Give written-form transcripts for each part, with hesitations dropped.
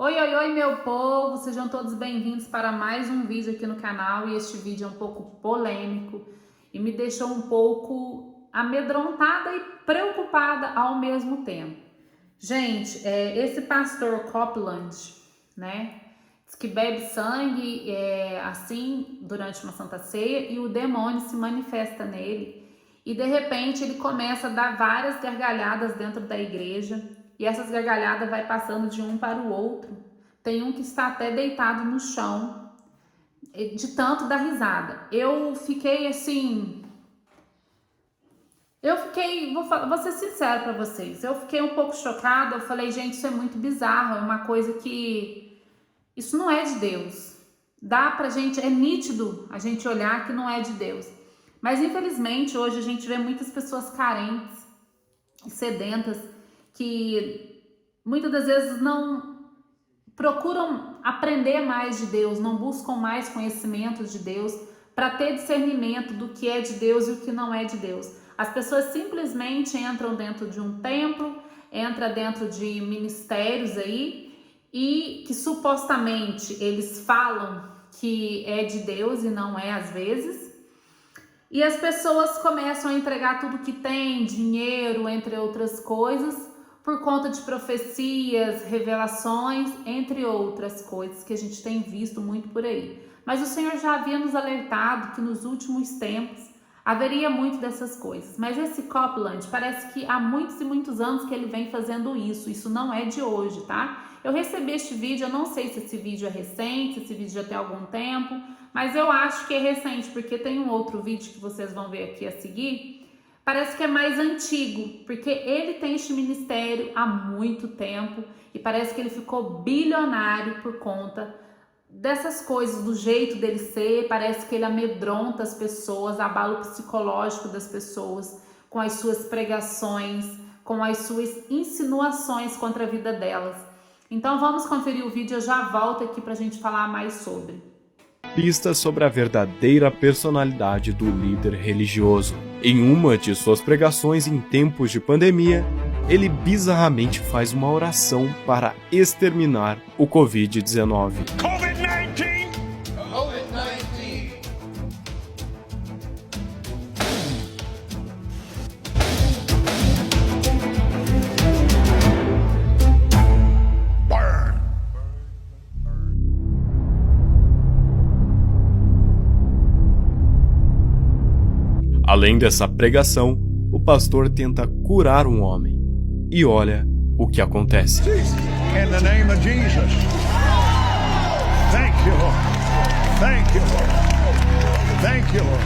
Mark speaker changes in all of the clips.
Speaker 1: Oi, oi, oi, meu povo! Sejam todos bem-vindos para mais um vídeo aqui no canal. E este vídeo é um pouco polêmico e me deixou um pouco amedrontada e preocupada ao mesmo tempo. Gente, esse pastor Copeland, né, diz que bebe sangue assim durante uma santa ceia e o demônio se manifesta nele e de repente ele começa a dar várias gargalhadas dentro da igreja. E essas gargalhadas vai passando de um para o outro. Tem um que está até deitado no chão, de tanto dar risada. Eu fiquei assim... vou ser sincera para vocês, eu fiquei um pouco chocada. Eu falei, gente, isso é muito bizarro, é uma coisa que... Isso não é de Deus. Dá pra gente, é nítido a gente olhar que não é de Deus. Mas infelizmente hoje a gente vê muitas pessoas carentes e sedentas, que muitas das vezes não procuram aprender mais de Deus, não buscam mais conhecimento de Deus para ter discernimento do que é de Deus e o que não é de Deus. As pessoas simplesmente entram dentro de um templo, entram dentro de ministérios aí e que supostamente eles falam que é de Deus e não é às vezes. E as pessoas começam a entregar tudo que tem, dinheiro, entre outras coisas, por conta de profecias, revelações, entre outras coisas que a gente tem visto muito por aí. Mas o Senhor já havia nos alertado que nos últimos tempos haveria muito dessas coisas. Mas esse Copeland parece que há muitos e muitos anos que ele vem fazendo isso. Isso não é de hoje, tá? Eu recebi este vídeo, eu não sei se esse vídeo é recente, se esse vídeo já tem algum tempo, mas eu acho que é recente, porque tem um outro vídeo que vocês vão ver aqui a seguir. Parece que é mais antigo, porque ele tem este ministério há muito tempo e parece que ele ficou bilionário por conta dessas coisas, do jeito dele ser. Parece que ele amedronta as pessoas, abala o psicológico das pessoas com as suas pregações, com as suas insinuações contra a vida delas. Então vamos conferir o vídeo, eu já volto aqui pra gente falar mais sobre.
Speaker 2: Pistas sobre a verdadeira personalidade do líder religioso. Em uma de suas pregações em tempos de pandemia, ele bizarramente faz uma oração para exterminar o Covid-19.
Speaker 3: COVID-19! Burn!
Speaker 2: Além dessa pregação, o pastor tenta curar um homem. E olha o que acontece.
Speaker 3: In the name of Jesus. Thank you, Lord. Thank you, Lord. Thank you, Lord.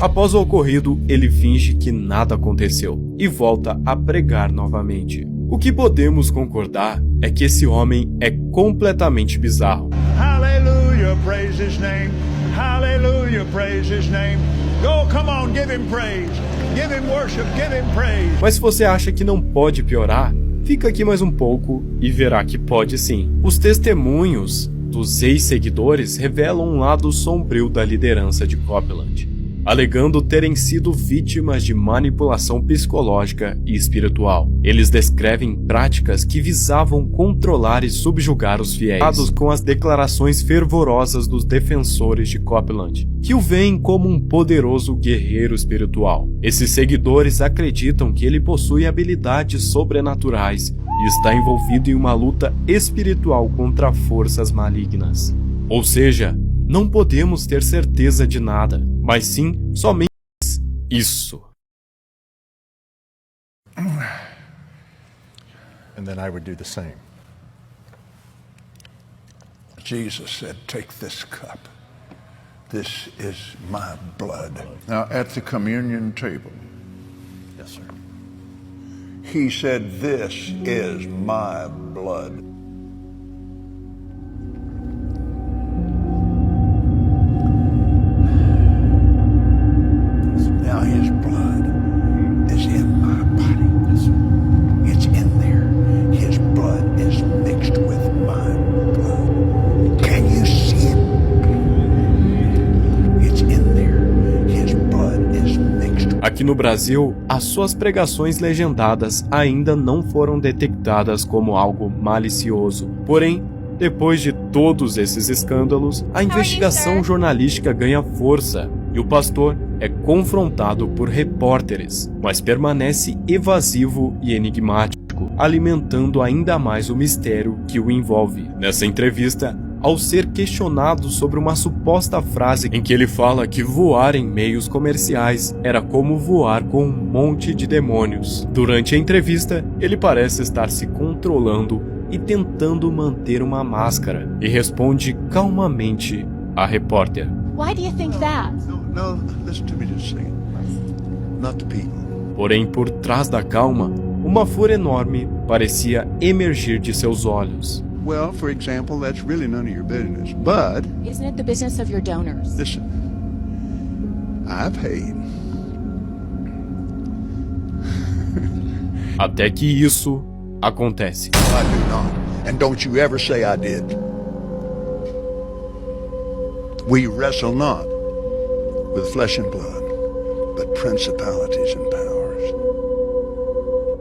Speaker 2: Após o ocorrido, ele finge que nada aconteceu e volta a pregar novamente. O que podemos concordar é que esse homem é completamente bizarro.
Speaker 3: Hallelujah, praise his name. Hallelujah, praise his name. Go, come on, give him praise. Give him worship, give him praise.
Speaker 2: Mas se você acha que não pode piorar, fica aqui mais um pouco e verá que pode sim. Os testemunhos dos ex-seguidores revelam um lado sombrio da liderança de Copeland, alegando terem sido vítimas de manipulação psicológica e espiritual. Eles descrevem práticas que visavam controlar e subjugar os fiéis, com as declarações fervorosas dos defensores de Copeland, que o veem como um poderoso guerreiro espiritual. Esses seguidores acreditam que ele possui habilidades sobrenaturais e está envolvido em uma luta espiritual contra forças malignas. Ou seja, não podemos ter certeza de nada, mas sim somente isso.
Speaker 3: And then I would do the same. Jesus said, take this cup. This is my blood. Now, at the communion table, yes, sir. He said, this is my blood. Now his blood is in my body. It's in there. His blood is mixed with my blood. Can you see it? It's in there. His blood is mixed.
Speaker 2: Aqui no Brasil, as suas pregações legendadas ainda não foram detectadas interpretadas como algo malicioso. Porém, depois de todos esses escândalos, a investigação jornalística ganha força e o pastor é confrontado por repórteres, mas permanece evasivo e enigmático, alimentando ainda mais o mistério que o envolve. Nessa entrevista, ao ser questionado sobre uma suposta frase em que ele fala que voar em meios comerciais era como voar com um monte de demônios. Durante a entrevista, ele parece estar se controlando e tentando manter uma máscara, e responde calmamente à repórter.
Speaker 4: Why do you think that?
Speaker 3: No, listen to me just a second. Not the people.
Speaker 2: Porém, por trás da calma, uma fúria enorme parecia emergir de seus olhos.
Speaker 3: Well, for example, that's really none of your business. But,
Speaker 4: Isn't it the business of your donors?
Speaker 3: listen, I paid.
Speaker 2: Até que isso acontece.
Speaker 3: I do not. And don't you ever say I did. We wrestle not with flesh and blood, but principalities and powers.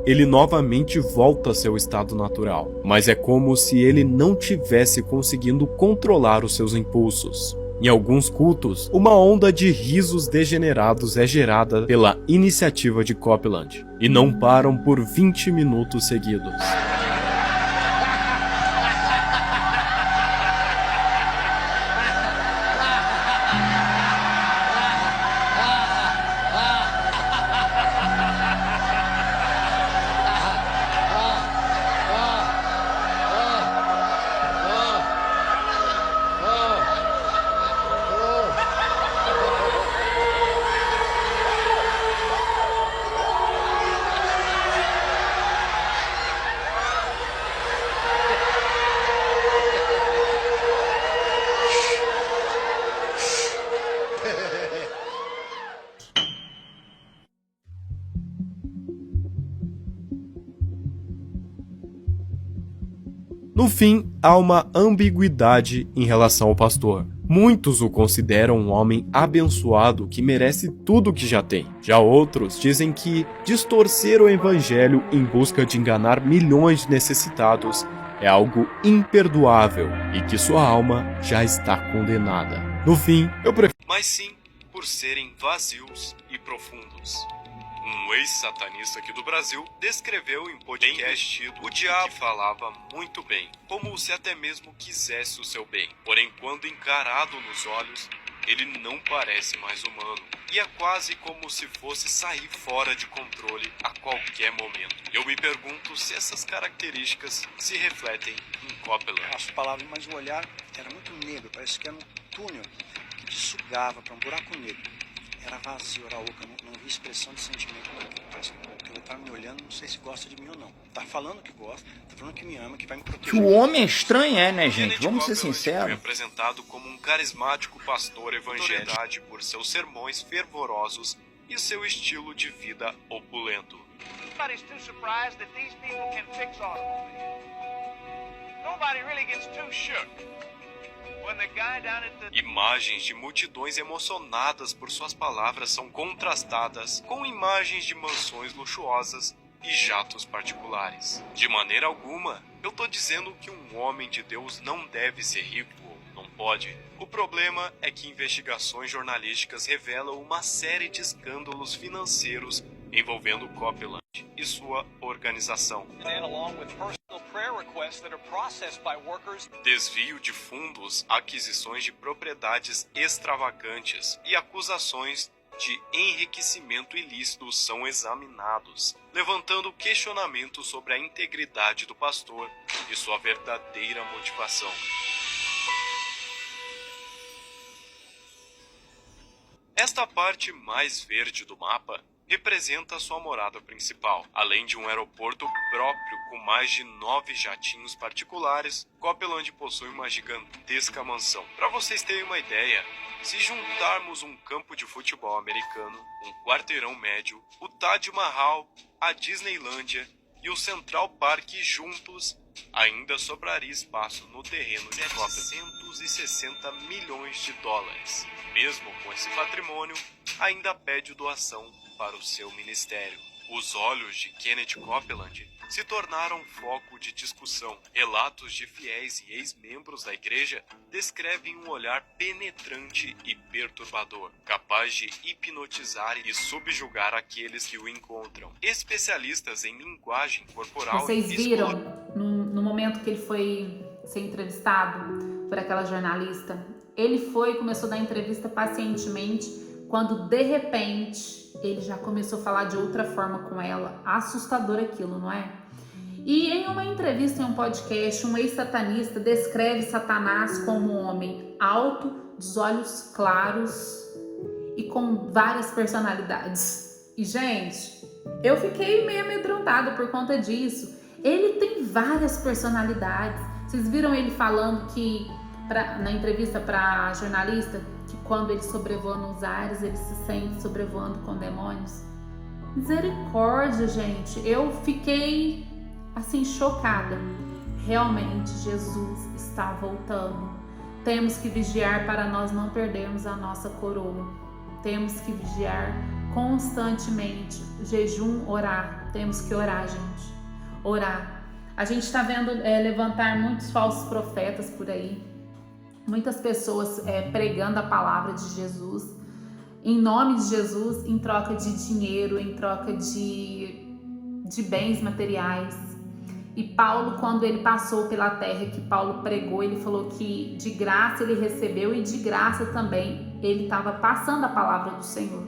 Speaker 2: Ele novamente volta a seu estado natural, mas é como se ele não tivesse conseguindo controlar os seus impulsos. Em alguns cultos, uma onda de risos degenerados é gerada pela iniciativa de Copeland, e não param por 20 minutos seguidos. No fim, há uma ambiguidade em relação ao pastor. Muitos o consideram um homem abençoado que merece tudo o que já tem. Já outros dizem que distorcer o evangelho em busca de enganar milhões de necessitados é algo imperdoável e que sua alma já está condenada. No fim, eu prefiro... Mas sim, por serem vazios e profundos. Um ex-satanista aqui do Brasil descreveu em podcast o diabo falava muito bem, como se até mesmo quisesse o seu bem. Porém, quando encarado nos olhos, ele não parece mais humano. E é quase como se fosse sair fora de controle a qualquer momento. Eu me pergunto se essas características se refletem em Copeland.
Speaker 5: As palavras, mas o olhar era muito negro, parece que era um túnel que te sugava para um buraco negro. Era vazio, era oca, não vi expressão de sentimento naquilo. Parece que ele tá me olhando, não sei se gosta de mim ou não. Tá falando que gosta, tá falando que me ama, que vai me proteger.
Speaker 6: Que o homem é estranho, né, gente?
Speaker 2: Kenneth
Speaker 6: Vamos ser
Speaker 2: Copeland
Speaker 6: sinceros.
Speaker 2: foi apresentado como um carismático pastor evangélico por seus sermões fervorosos e seu estilo de vida opulento.
Speaker 7: Nobody's too surprised that these people can fix automobiles. Nobody really gets too shook when the guy down at the...
Speaker 2: Imagens de multidões emocionadas por suas palavras são contrastadas com imagens de mansões luxuosas e jatos particulares. De maneira alguma, eu tô dizendo que um homem de Deus não deve ser rico, não pode. O problema é que investigações jornalísticas revelam uma série de escândalos financeiros envolvendo Copeland e sua organização. Desvio de fundos, aquisições de propriedades extravagantes e acusações de enriquecimento ilícito são examinados, levantando questionamentos sobre a integridade do pastor e sua verdadeira motivação. Esta parte mais verde do mapa representa sua morada principal. Além de um aeroporto próprio com mais de 9 jatinhos particulares, Copeland possui uma gigantesca mansão. Para vocês terem uma ideia, se juntarmos um campo de futebol americano, um quarteirão médio, o Taj Mahal, a Disneylândia e o Central Park juntos, ainda sobraria espaço no terreno de 760 milhões de dólares. Mesmo com esse patrimônio, ainda pede doação para o seu ministério. Os olhos de Kenneth Copeland se tornaram foco de discussão. Relatos de fiéis e ex-membros da igreja descrevem um olhar penetrante e perturbador, capaz de hipnotizar e subjugar aqueles que o encontram. Especialistas em linguagem corporal...
Speaker 1: Vocês viram, no momento que ele foi ser entrevistado por aquela jornalista, ele começou a dar entrevista pacientemente, quando de repente ele já começou a falar de outra forma com ela. Assustador aquilo, não é? E em uma entrevista, em um podcast, um ex-satanista descreve Satanás como um homem alto, dos olhos claros e com várias personalidades. E, gente, eu fiquei meio amedrontada por conta disso. Ele tem várias personalidades. Vocês viram ele falando que, na entrevista para a jornalista, que quando ele sobrevoa nos ares, ele se sente sobrevoando com demônios? Misericórdia, gente. Eu fiquei, assim, chocada. Realmente, Jesus está voltando. Temos que vigiar para nós não perdermos a nossa coroa. Temos que vigiar constantemente. Jejum, orar. Temos que orar, gente. Orar. A gente está vendo levantar muitos falsos profetas por aí. Muitas pessoas pregando a palavra de Jesus, em nome de Jesus, em troca de dinheiro, em troca de bens materiais. E Paulo, quando ele passou pela terra que Paulo pregou, ele falou que de graça ele recebeu e de graça também ele estava passando a palavra do Senhor.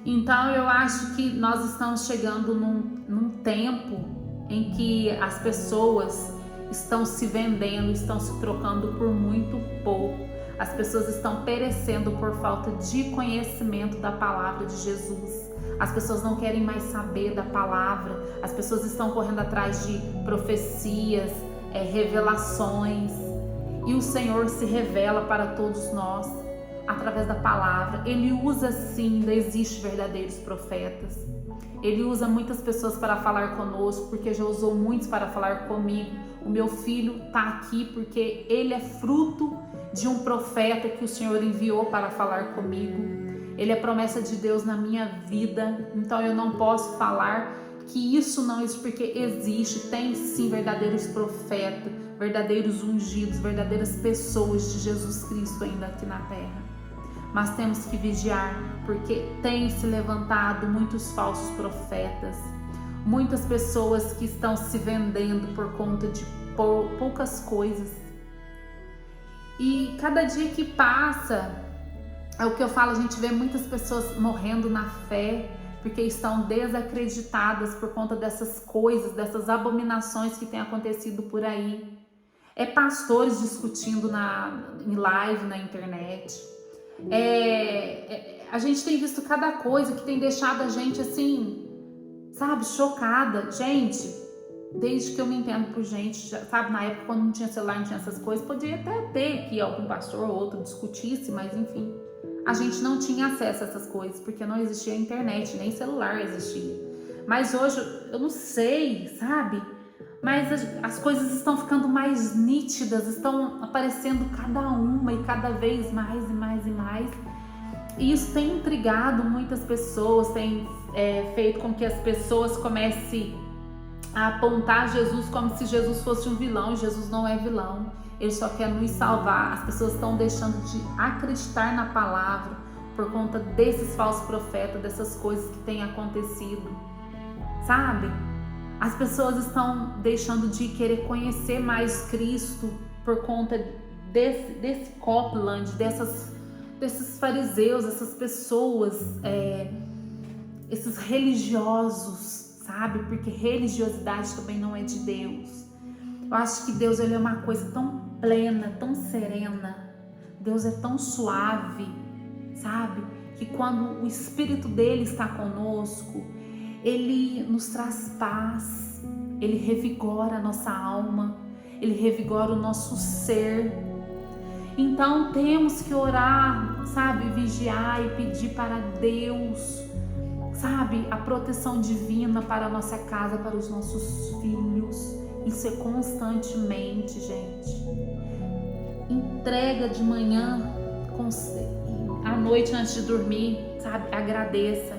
Speaker 1: Então eu acho que nós estamos chegando num tempo em que as pessoas estão se vendendo, estão se trocando por muito pouco. As pessoas estão perecendo por falta de conhecimento da palavra de Jesus. As pessoas não querem mais saber da palavra. As pessoas estão correndo atrás de profecias, revelações. E o Senhor se revela para todos nós através da palavra. Ele usa sim, ainda existe verdadeiros profetas. Ele usa muitas pessoas para falar conosco, porque já usou muitos para falar comigo. O meu filho está aqui porque ele é fruto de um profeta que o Senhor enviou para falar comigo. Ele é promessa de Deus na minha vida. Então eu não posso falar que isso não existe, porque existe. Tem sim verdadeiros profetas, verdadeiros ungidos, verdadeiras pessoas de Jesus Cristo ainda aqui na terra. Mas temos que vigiar, porque tem se levantado muitos falsos profetas. Muitas pessoas que estão se vendendo por conta de poucas coisas. E cada dia que passa, é o que eu falo, a gente vê muitas pessoas morrendo na fé, porque estão desacreditadas por conta dessas coisas, dessas abominações que têm acontecido por aí. Pastores discutindo em live na internet. A gente tem visto cada coisa que tem deixado a gente assim, sabe, chocada. Gente, desde que eu me entendo por gente, sabe, na época quando não tinha celular, não tinha essas coisas, podia até ter que algum pastor ou outro discutisse, mas enfim, a gente não tinha acesso a essas coisas, porque não existia internet, nem celular existia. Mas hoje, eu não sei, sabe, mas as coisas estão ficando mais nítidas, estão aparecendo cada uma e cada vez mais e mais e mais. E isso tem intrigado muitas pessoas, tem feito com que as pessoas comecem a apontar Jesus como se Jesus fosse um vilão. Jesus não é vilão, ele só quer nos salvar. As pessoas estão deixando de acreditar na palavra por conta desses falsos profetas, dessas coisas que têm acontecido, sabe? As pessoas estão deixando de querer conhecer mais Cristo por conta desse Copland, desses fariseus, essas pessoas, esses religiosos, sabe? Porque religiosidade também não é de Deus. Eu acho que Deus, ele é uma coisa tão plena, tão serena. Deus é tão suave, sabe? Que quando o Espírito dele está conosco, ele nos traz paz, ele revigora a nossa alma, ele revigora o nosso ser. Então temos que orar, sabe, vigiar e pedir para Deus, sabe, a proteção divina para a nossa casa, para os nossos filhos. Isso é constantemente, gente. Entrega de manhã, à noite antes de dormir, sabe, agradeça.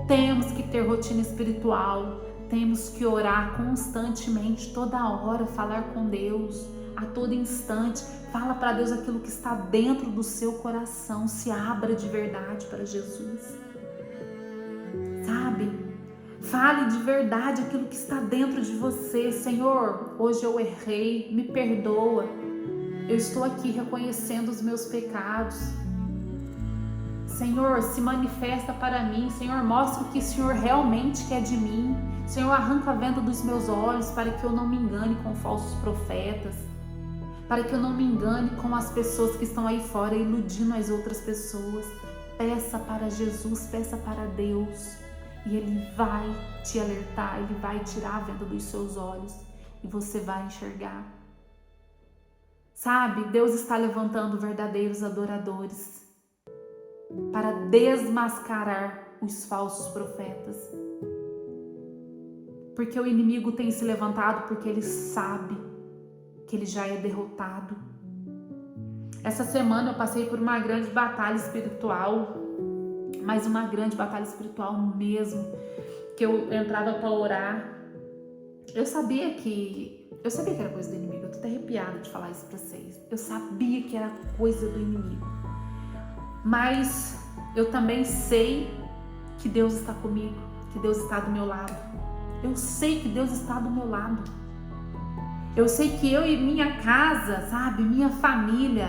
Speaker 1: Temos que ter rotina espiritual, temos que orar constantemente, toda hora, falar com Deus, a todo instante. Fala para Deus aquilo que está dentro do seu coração, se abra de verdade para Jesus, sabe? Fale de verdade aquilo que está dentro de você. Senhor, hoje eu errei, me perdoa. Eu estou aqui reconhecendo os meus pecados. Senhor, se manifesta para mim. Senhor, mostra o que o Senhor realmente quer de mim. Senhor, arranca a venda dos meus olhos para que eu não me engane com falsos profetas, para que eu não me engane com as pessoas que estão aí fora iludindo as outras pessoas. Peça para Jesus, peça para Deus, e Ele vai te alertar, Ele vai tirar a venda dos seus olhos e você vai enxergar. Sabe, Deus está levantando verdadeiros adoradores para desmascarar os falsos profetas. Porque o inimigo tem se levantado porque ele sabe que ele já é derrotado. Essa semana eu passei por uma grande batalha espiritual, mas uma grande batalha espiritual mesmo, que eu entrava para orar. Eu sabia que era coisa do inimigo. Eu tô até arrepiada de falar isso para vocês. Eu sabia que era coisa do inimigo. Mas eu também sei que Deus está comigo, que Deus está do meu lado. Eu sei que Deus está do meu lado. Eu sei que eu e minha casa, sabe, minha família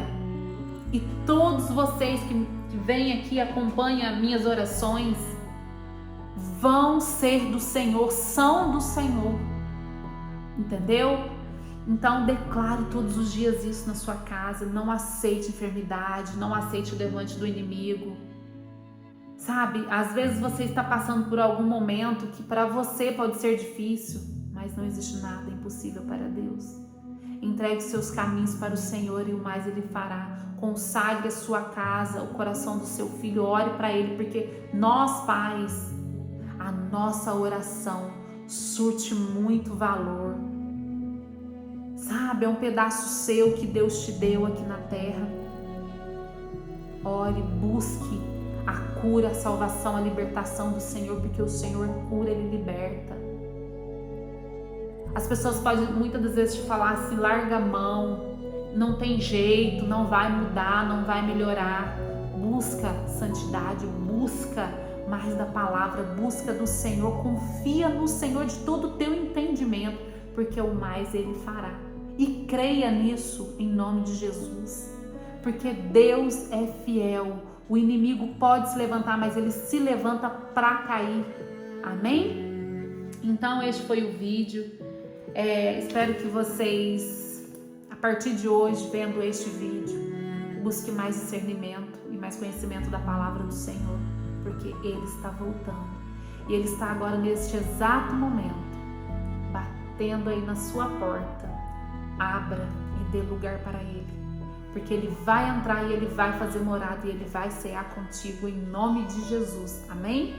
Speaker 1: e todos vocês que vêm aqui e acompanham minhas orações vão ser do Senhor, são do Senhor. Entendeu? Então declare todos os dias isso na sua casa. Não aceite enfermidade, não aceite o levante do inimigo. Sabe, às vezes você está passando por algum momento que para você pode ser difícil, mas não existe nada impossível para Deus. Entregue seus caminhos para o Senhor e o mais Ele fará. Consagre a sua casa, o coração do seu filho, ore para Ele, porque nós pais, a nossa oração surte muito valor. Sabe, é um pedaço seu que Deus te deu aqui na terra. Ore, busque a cura, a salvação, a libertação do Senhor, porque o Senhor cura, Ele liberta. As pessoas podem muitas das vezes te falar assim, larga a mão, não tem jeito, não vai mudar, não vai melhorar. Busca santidade, busca mais da palavra, busca do Senhor, confia no Senhor de todo o teu entendimento, porque o mais Ele fará. E creia nisso em nome de Jesus, porque Deus é fiel. O inimigo pode se levantar, mas ele se levanta para cair. Amém? Então este foi o vídeo. Espero que vocês, a partir de hoje, vendo este vídeo, busquem mais discernimento e mais conhecimento da palavra do Senhor, porque Ele está voltando. E Ele está agora neste exato momento, batendo aí na sua porta. Abra e dê lugar para Ele, porque Ele vai entrar e Ele vai fazer morada e Ele vai cear contigo em nome de Jesus. Amém?